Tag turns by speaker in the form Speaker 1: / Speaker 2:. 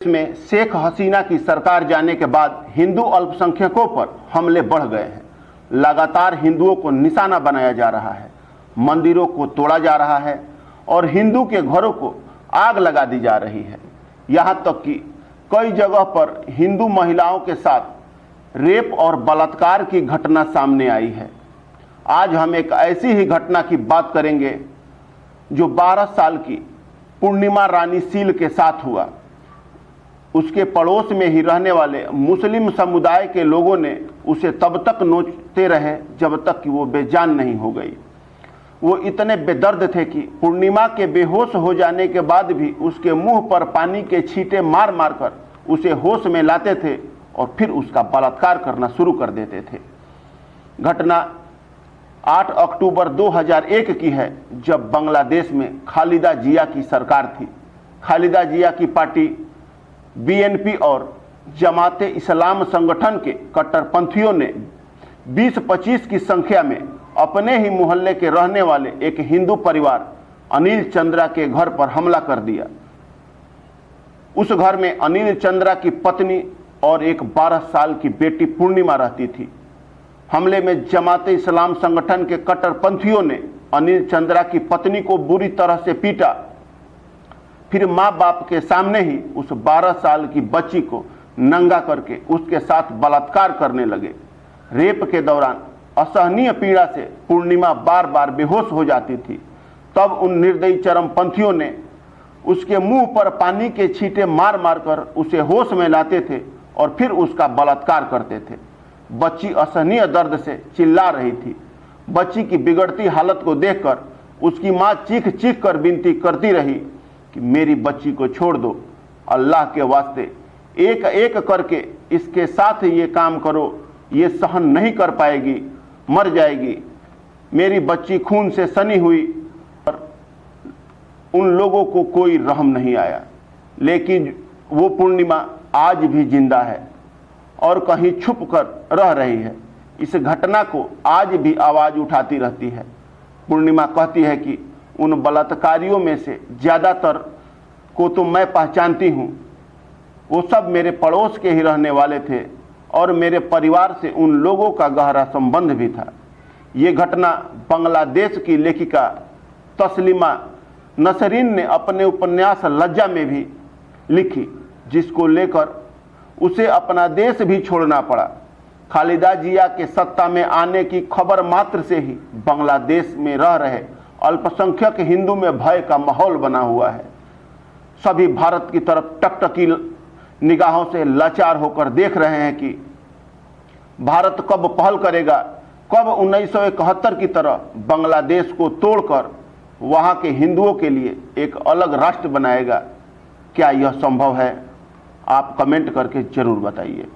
Speaker 1: में शेख हसीना की सरकार जाने के बाद हिंदू अल्पसंख्यकों पर हमले बढ़ गए हैं। लगातार हिंदुओं को निशाना बनाया जा रहा है, मंदिरों को तोड़ा जा रहा है और हिंदू के घरों को आग लगा दी जा रही है। यहाँ तक कि कई जगह पर हिंदू महिलाओं के साथ रेप और बलात्कार की घटना सामने आई है। आज हम एक ऐसी ही घटना की बात करेंगे जो 12 साल की पूर्णिमा रानी सील के साथ हुआ। उसके पड़ोस में ही रहने वाले मुस्लिम समुदाय के लोगों ने उसे तब तक नोचते रहे जब तक कि वो बेजान नहीं हो गई। वो इतने बेदर्द थे कि पूर्णिमा के बेहोश हो जाने के बाद भी उसके मुंह पर पानी के छींटे मार मार कर उसे होश में लाते थे और फिर उसका बलात्कार करना शुरू कर देते थे। घटना 8 अक्टूबर 2001 की है, जब बांग्लादेश में खालिदा जिया की सरकार थी। खालिदा जिया की पार्टी बीएनपी और जमाते इस्लाम संगठन के कट्टरपंथियों ने 20-25 की संख्या में अपने ही मोहल्ले के रहने वाले एक हिंदू परिवार अनिल चंद्रा के घर पर हमला कर दिया। उस घर में अनिल चंद्रा की पत्नी और एक 12 साल की बेटी पूर्णिमा रहती थी। हमले में जमाते इस्लाम संगठन के कट्टरपंथियों ने अनिल चंद्रा की पत्नी को बुरी तरह से पीटा, फिर माँ बाप के सामने ही उस 12 साल की बच्ची को नंगा करके उसके साथ बलात्कार करने लगे। रेप के दौरान असहनीय पीड़ा से पूर्णिमा बार बार बेहोश हो जाती थी। तब उन निर्दयी चरमपंथियों ने उसके मुंह पर पानी के छींटे मार मार कर उसे होश में लाते थे और फिर उसका बलात्कार करते थे। बच्ची असहनीय दर्द से चिल्ला रही थी। बच्ची की बिगड़ती हालत को देखकर उसकी माँ चीख चीख कर विनती करती रही कि मेरी बच्ची को छोड़ दो, अल्लाह के वास्ते एक एक करके इसके साथ ये काम करो, ये सहन नहीं कर पाएगी, मर जाएगी। मेरी बच्ची खून से सनी हुई और उन लोगों को कोई रहम नहीं आया। लेकिन वो पूर्णिमा आज भी जिंदा है और कहीं छुप कर रह रही है। इस घटना को आज भी आवाज़ उठाती रहती है। पूर्णिमा कहती है कि उन बलात्कारियों में से ज़्यादातर को तो मैं पहचानती हूँ, वो सब मेरे पड़ोस के ही रहने वाले थे और मेरे परिवार से उन लोगों का गहरा संबंध भी था। ये घटना बांग्लादेश की लेखिका तस्लीमा नसरीन ने अपने उपन्यास लज्जा में भी लिखी, जिसको लेकर उसे अपना देश भी छोड़ना पड़ा। खालिदा जिया के सत्ता में आने की खबर मात्र से ही बांग्लादेश में रह रहे अल्पसंख्यक हिंदू में भय का माहौल बना हुआ है। सभी भारत की तरफ टकटकी निगाहों से लाचार होकर देख रहे हैं कि भारत कब पहल करेगा, कब 1971 की तरह बांग्लादेश को तोड़कर वहां के हिंदुओं के लिए एक अलग राष्ट्र बनाएगा। क्या यह संभव है? आप कमेंट करके जरूर बताइए।